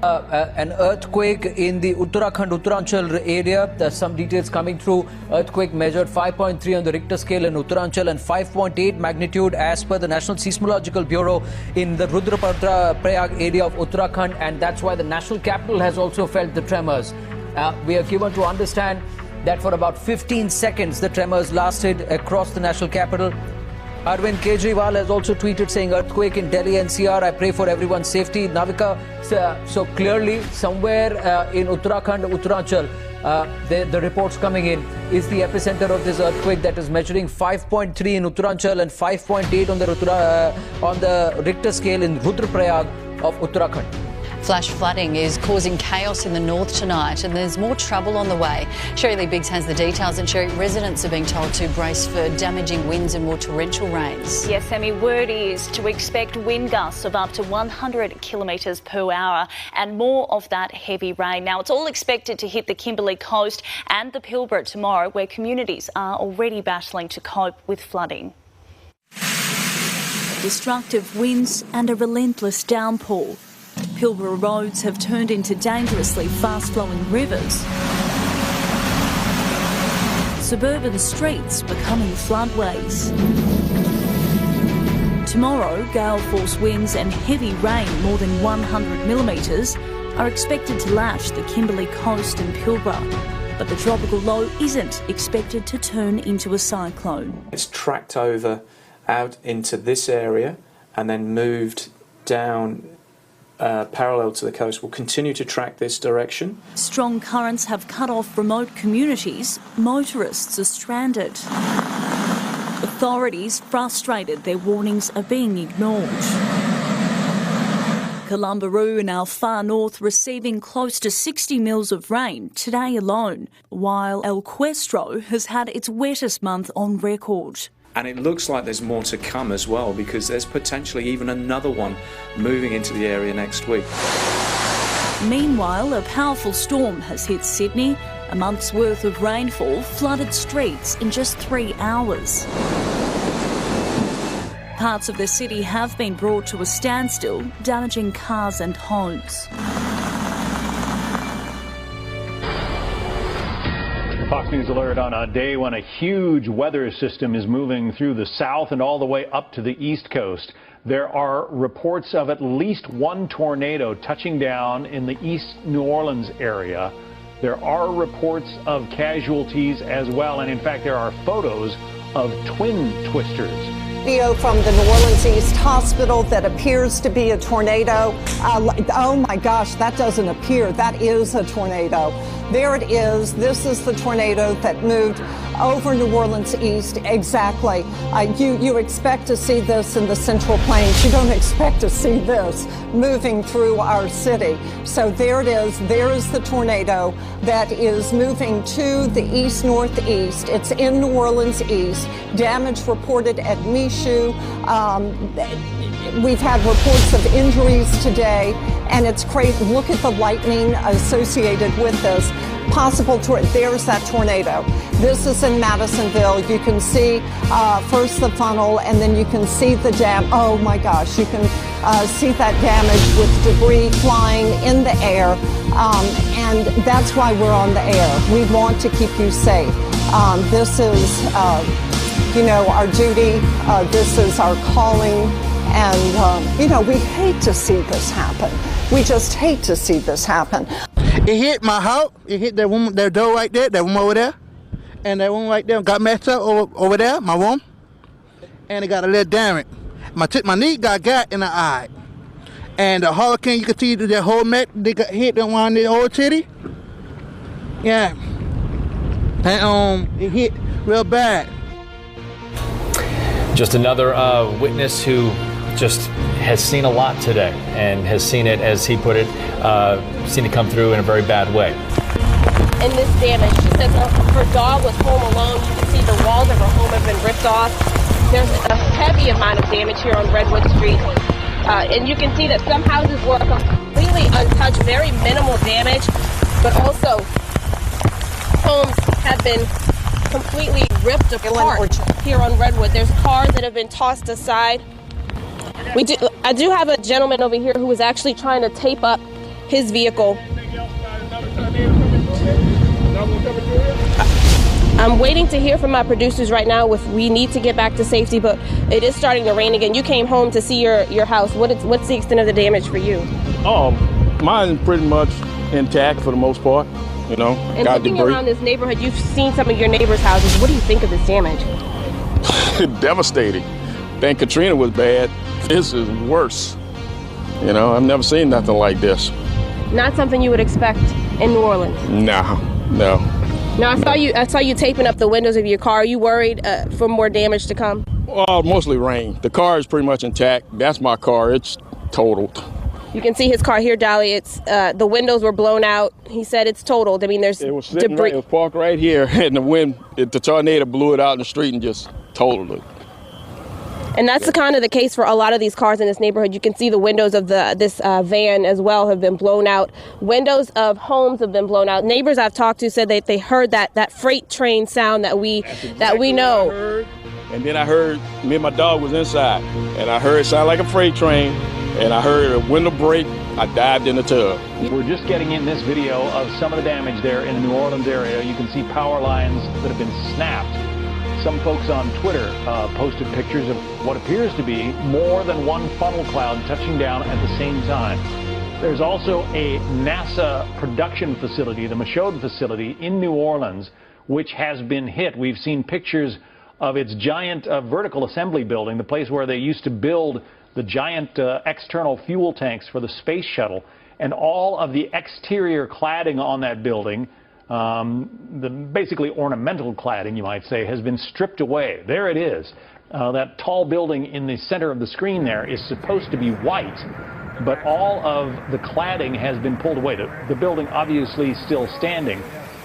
An earthquake in the Uttarakhand, Uttaranchal area. There's some details coming through. Earthquake measured 5.3 on the Richter scale in Uttaranchal and 5.8 magnitude as per the National Seismological Bureau in the Rudraprayag area of Uttarakhand, and that's why the national capital has also felt the tremors. We are given to understand that for about 15 seconds the tremors lasted across the national capital. Arvind Kejriwal has also tweeted saying earthquake in Delhi NCR. I pray for everyone's safety. Navika, so clearly somewhere in Uttarakhand, Uttaranchal, the reports coming in is the epicenter of this earthquake that is measuring 5.3 in Uttaranchal and 5.8 on the Richter scale in Rudraprayag of Uttarakhand. Flash flooding is causing chaos in the north tonight, and there's more trouble on the way. Sherry Lee Biggs has the details, and Sherry, residents are being told to brace for damaging winds and more torrential rains. Yes, Sammy, word is to expect wind gusts of up to 100 kilometres per hour and more of that heavy rain. Now, it's all expected to hit the Kimberley coast and the Pilbara tomorrow, where communities are already battling to cope with flooding. Destructive winds and a relentless downpour. Pilbara roads have turned into dangerously fast-flowing rivers. Suburban streets becoming floodways. Tomorrow, gale-force winds and heavy rain more than 100 millimetres are expected to lash the Kimberley coast and Pilbara. But the tropical low isn't expected to turn into a cyclone. It's tracked over out into this area and then moved down parallel to the coast. Will continue to track this direction. Strong currents have cut off remote communities. Motorists are stranded. Authorities frustrated their warnings are being ignored. Columbaroo in our far north receiving close to 60 mils of rain today alone, while El Cuestro has had its wettest month on record. And it looks like there's more to come as well, because there's potentially even another one moving into the area next week. Meanwhile, a powerful storm has hit Sydney. A month's worth of rainfall flooded streets in just 3 hours. Parts of the city have been brought to a standstill, damaging cars and homes. Fox News alert on a day when a huge weather system is moving through the south and all the way up to the east coast. There are reports of at least one tornado touching down in the East New Orleans area. There are reports of casualties as well, and in fact there are photos of twin twisters. Video from the New Orleans East Hospital that appears to be a tornado. Oh my gosh, that doesn't appear. That is a tornado. There it is. This is the tornado that moved over New Orleans East. Exactly. You expect to see this in the Central Plains. You don't expect to see this moving through our city. So there it is. There is the tornado that is moving to the east-northeast. It's in New Orleans East. Damage reported at Michoud. We've had reports of injuries today, and it's crazy. Look at the lightning associated with this. There's that tornado. This is in Madisonville. You can see first the funnel, and then you can see the dam. Oh my gosh, you can see that damage with debris flying in the air, and that's why we're on the air. We want to keep you safe. This is, our duty. This is our calling. And, we hate to see this happen. We just hate to see this happen. It hit my house. It hit that woman, that door right there, that woman over there. And that woman right there got messed up over there, my room. And it got a little damage. My knee got in the eye. And the hurricane, you can see the whole neck, they got hit on the whole city. Yeah. And it hit real bad. Just another witness who just has seen a lot today and has seen it, as he put it, seen it come through in a very bad way. And this damage, she says her dog was home alone. You can see the walls of her home have been ripped off. There's a heavy amount of damage here on Redwood Street. And you can see that some houses were completely untouched, very minimal damage, but also homes have been completely ripped apart here on Redwood. There's cars that have been tossed aside. I do have a gentleman over here who was actually trying to tape up his vehicle. I'm waiting to hear from my producers right now if we need to get back to safety, but it is starting to rain again. You came home to see your house. What's the extent of the damage for you? Mine's pretty much intact for the most part, you know. And looking around this neighborhood, you've seen some of your neighbors' houses. What do you think of this damage? Devastating. I think Katrina was bad. This is worse. You know, I've never seen nothing like this. Not something you would expect in New Orleans. No. Now I saw you taping up the windows of your car. Are you worried for more damage to come? Well, mostly rain. The car is pretty much intact. That's my car. It's totaled. You can see his car here, Dolly. It's the windows were blown out. He said it's totaled. I mean, there's it was sitting debris. Right, it was parked right here, and the tornado blew it out in the street and just totaled it. And that's the kind of the case for a lot of these cars in this neighborhood. You can see the windows of this van as well have been blown out. Windows of homes have been blown out. Neighbors I've talked to said they heard that freight train sound that we know. And then I heard, me and my dog was inside, and I heard it sound like a freight train, and I heard a window break. I dived in the tub. We're just getting in this video of some of the damage there in the New Orleans area. You can see power lines that have been snapped. Some folks on Twitter posted pictures of what appears to be more than one funnel cloud touching down at the same time. There's also a NASA production facility, the Michaud facility in New Orleans, which has been hit. We've seen pictures of its giant vertical assembly building, the place where they used to build the giant external fuel tanks for the space shuttle, and all of the exterior cladding on that building, the basically ornamental cladding, you might say, has been stripped away. There it is. That tall building in the center of the screen there is supposed to be white, but all of the cladding has been pulled away. The building obviously still standing,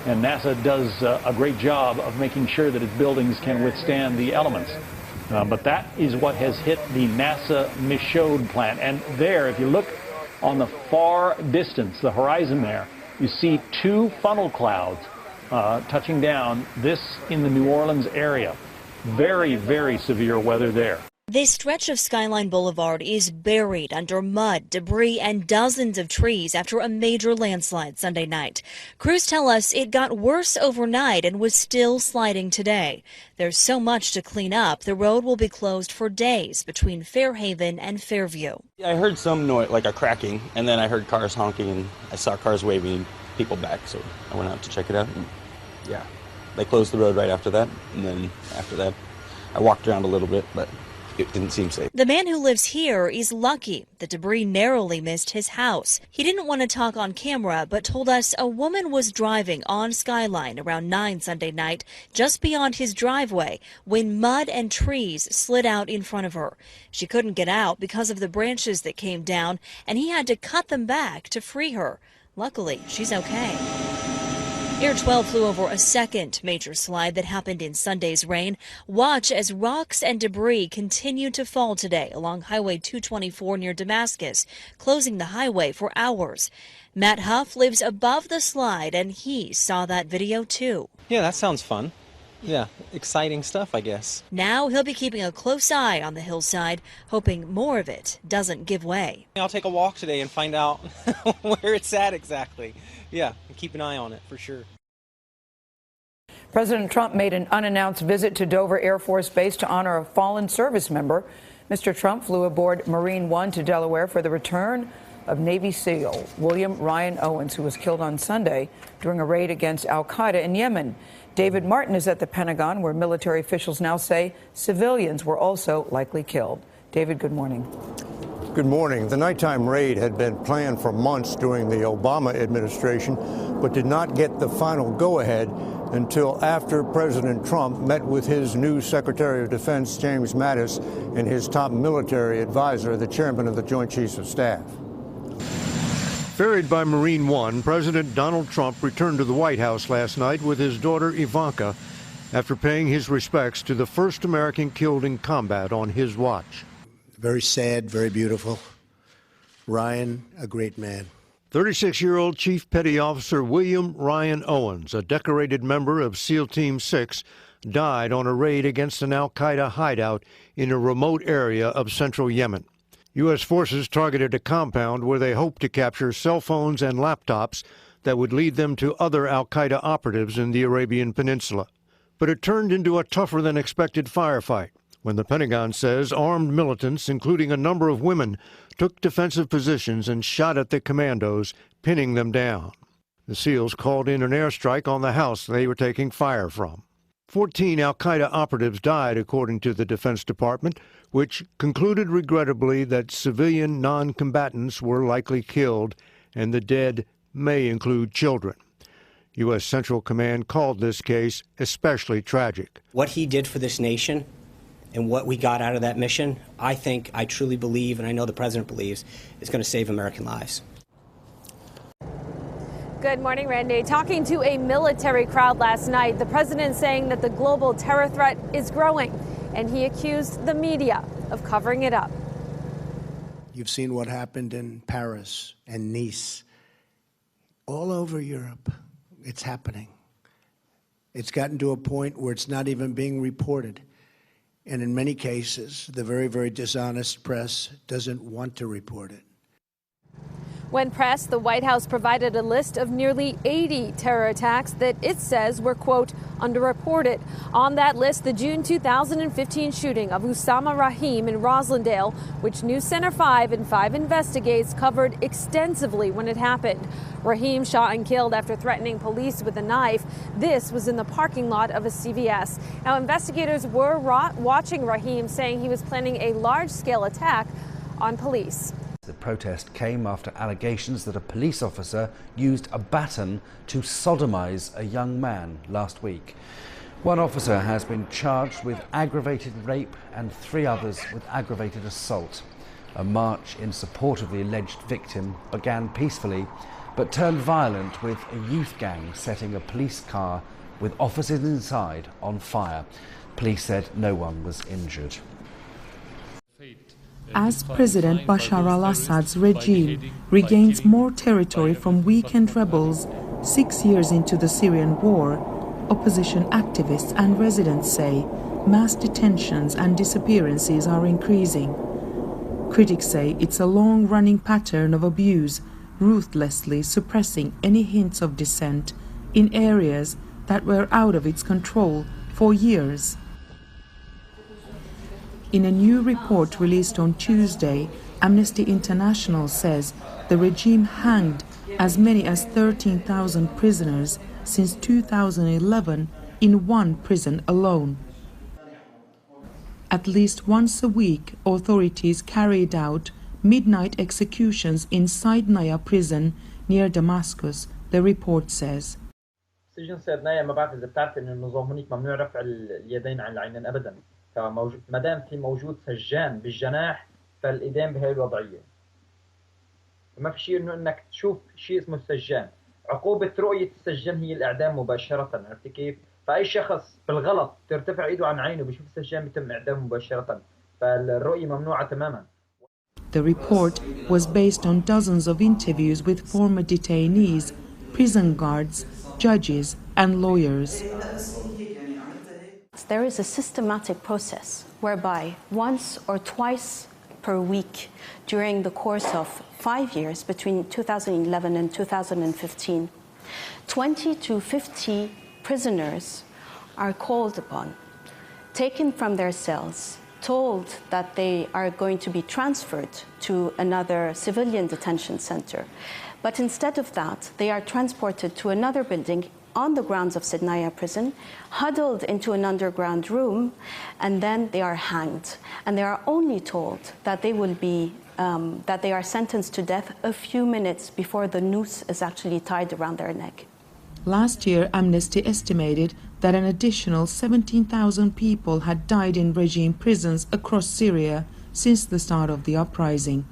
and NASA does a great job of making sure that its buildings can withstand the elements. But that is what has hit the NASA Michaud plant. And there, if you look on the far distance, the horizon there, you see two funnel clouds touching down, this in the New Orleans area. Very, very severe weather there. This stretch of Skyline Boulevard is buried under mud, debris, and dozens of trees after a major landslide Sunday night. Crews tell us it got worse overnight and was still sliding today. There's so much to clean up, the road will be closed for days between Fairhaven and Fairview. I heard some noise, like a cracking, and then I heard cars honking, and I saw cars waving people back, so I went out to check it out. And yeah, they closed the road right after that, and then after that, I walked around a little bit, but it didn't seem safe. The man who lives here is lucky. The debris narrowly missed his house. He didn't want to talk on camera, but told us a woman was driving on Skyline around 9 Sunday night, just beyond his driveway, when mud and trees slid out in front of her. She couldn't get out because of the branches that came down, and he had to cut them back to free her. Luckily, she's okay. Air 12 flew over a second major slide that happened in Sunday's rain. Watch as rocks and debris continue to fall today along Highway 224 near Damascus, closing the highway for hours. Matt Huff lives above the slide, and he saw that video too. Yeah, that sounds fun. Yeah, exciting stuff, I guess. Now he'll be keeping a close eye on the hillside, hoping more of it doesn't give way. I'll take a walk today and find out where it's at exactly. Yeah, and keep an eye on it for sure. President Trump made an unannounced visit to Dover Air Force Base to honor a fallen service member. Mr. Trump flew aboard Marine One to Delaware for the return of Navy SEAL William Ryan Owens, who was killed on Sunday during a raid against al-Qaeda in Yemen. David Martin is at the Pentagon, where military officials now say civilians were also likely killed. David, good morning. Good morning. The nighttime raid had been planned for months during the Obama administration, but did not get the final go-ahead until after President Trump met with his new Secretary of Defense, James Mattis, and his top military advisor, the chairman of the Joint Chiefs of Staff. Ferried by Marine One, President Donald Trump returned to the White House last night with his daughter Ivanka after paying his respects to the first American killed in combat on his watch. Very sad, very beautiful. Ryan, a great man. 36-year-old Chief Petty Officer William Ryan Owens, a decorated member of SEAL Team 6, died on a raid against an al-Qaeda hideout in a remote area of central Yemen. U.S. forces targeted a compound where they hoped to capture cell phones and laptops that would lead them to other al-Qaeda operatives in the Arabian Peninsula. But it turned into a tougher-than-expected firefight when the Pentagon says armed militants, including a number of women, took defensive positions and shot at the commandos, pinning them down. The SEALs called in an airstrike on the house they were taking fire from. 14 al-Qaeda operatives died, according to the Defense Department, which concluded regrettably that civilian non-combatants were likely killed, and the dead may include children. U.S. Central Command called this case especially tragic. What he did for this nation and what we got out of that mission, I truly believe, and I know the President believes, is going to save American lives. Good morning, Randy. Talking to a military crowd last night, the president saying that the global terror threat is growing, and he accused the media of covering it up. You've seen what happened in Paris and Nice. All over Europe, it's happening. It's gotten to a point where it's not even being reported. And in many cases, the very, very dishonest press doesn't want to report it. When pressed, the White House provided a list of nearly 80 terror attacks that it says were, quote, underreported. On that list, the June 2015 shooting of Osama Rahim in Roslindale, which News Center 5 and 5 Investigates covered extensively when it happened. Rahim shot and killed after threatening police with a knife. This was in the parking lot of a CVS. Now, investigators were watching Rahim, saying he was planning a large-scale attack on police. The protest came after allegations that a police officer used a baton to sodomize a young man last week. One officer has been charged with aggravated rape and 3 others with aggravated assault. A march in support of the alleged victim began peacefully but turned violent, with a youth gang setting a police car with officers inside on fire. Police said no one was injured. As President Bashar al-Assad's regime regains more territory from weakened rebels 6 years into the Syrian war, opposition activists and residents say mass detentions and disappearances are increasing. Critics say it's a long-running pattern of abuse, ruthlessly suppressing any hints of dissent in areas that were out of its control for years. In a new report released on Tuesday, Amnesty International says the regime hanged as many as 13,000 prisoners since 2011 in one prison alone. At least once a week, authorities carried out midnight executions in Saidnaya prison near Damascus, the report says. سجن سيدنايا ما بعرف إذا بتعرف إن النظام هناك ممنوع رفع اليدين عن العينين أبداً. فما دام في موجود سجان بالجناح فالإدام بهي الوضعية. ما في شيء إنه إنك تشوف شيء اسمه السجان. عقوبة رؤية السجان هي الإعدام مباشرة، عرفت كيف؟ فأي شخص بالغلط ترتفع إيده عن عينه بيشوف السجان بيتم إعدامه مباشرة. فالرؤية ممنوعة تماماً. The report was based on dozens of interviews with former detainees, prison guards, judges, and lawyers. There is a systematic process whereby once or twice per week during the course of 5 years between 2011 and 2015, 20 to 50 prisoners are called upon, taken from their cells, told that they are going to be transferred to another civilian detention center. But instead of that, they are transported to another building on the grounds of Saidnaya prison, huddled into an underground room, and then they are hanged. And they are only told that they will be, that they are sentenced to death a few minutes before the noose is actually tied around their neck. Last year, Amnesty estimated that an additional 17,000 people had died in regime prisons across Syria since the start of the uprising.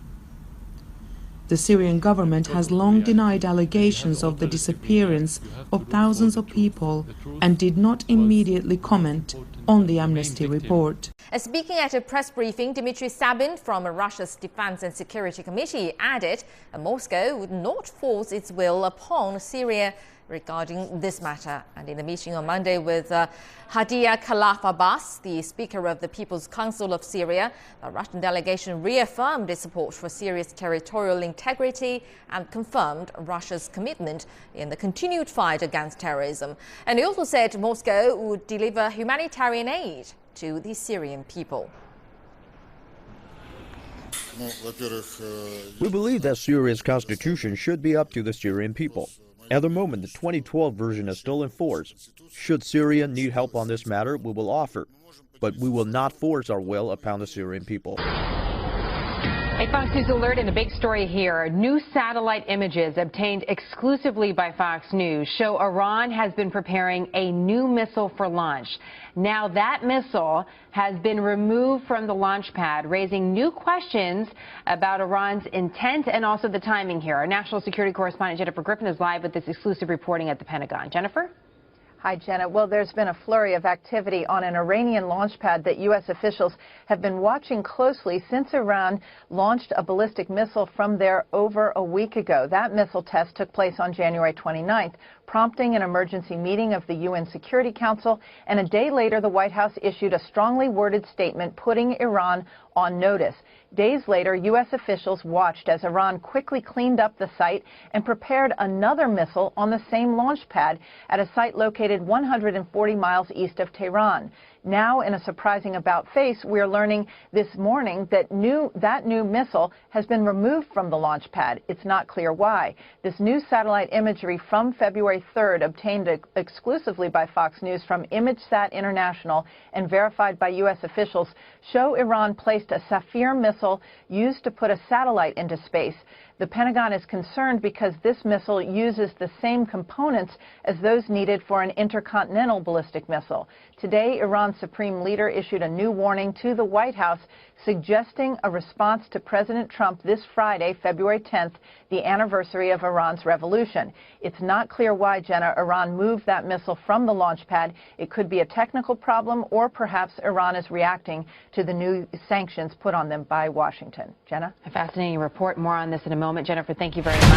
The Syrian government has long denied allegations of the disappearance of thousands of people and did not immediately comment on the Amnesty report. Speaking at a press briefing, Dmitry Sabin from Russia's Defense and Security Committee added Moscow would not force its will upon Syria regarding this matter. And in the meeting on Monday with Hadia Khalaf Abbas, the Speaker of the People's Council of Syria, the Russian delegation reaffirmed its support for Syria's territorial integrity and confirmed Russia's commitment in the continued fight against terrorism. And he also said Moscow would deliver humanitarian aid to the Syrian people. We believe that Syria's constitution should be up to the Syrian people. At the moment, the 2012 version is still in force. Should Syria need help on this matter, we will offer. But we will not force our will upon the Syrian people. A Fox News alert and a big story here. New satellite images obtained exclusively by Fox News show Iran has been preparing a new missile for launch. Now that missile has been removed from the launch pad, raising new questions about Iran's intent and also the timing here. Our national security correspondent Jennifer Griffin is live with this exclusive reporting at the Pentagon. Jennifer? Hi, Jenna. Well, there's been a flurry of activity on an Iranian launch pad that U.S. officials have been watching closely since Iran launched a ballistic missile from there over a week ago. That missile test took place on January 29th, prompting an emergency meeting of the UN Security Council, and a day later the White House issued a strongly worded statement putting Iran on notice. Days later, U.S. officials watched as Iran quickly cleaned up the site and prepared another missile on the same launch pad at a site located 140 miles east of Tehran. Now, in a surprising about-face, we're learning this morning that that new missile has been removed from the launch pad. It's not clear why. This new satellite imagery from February 3rd, obtained exclusively by Fox News from ImageSat International and verified by U.S. officials, show Iran placed a Safir missile used to put a satellite into space. The Pentagon is concerned because this missile uses the same components as those needed for an intercontinental ballistic missile. Today, Iran's supreme leader issued a new warning to the White House, suggesting a response to President Trump this Friday, February 10th, the anniversary of Iran's revolution. It's not clear why, Jenna, Iran moved that missile from the launch pad. It could be a technical problem, or perhaps Iran is reacting to the new sanctions put on them by Washington. Jenna? A fascinating report. More on this in a moment. Jennifer, thank you very much.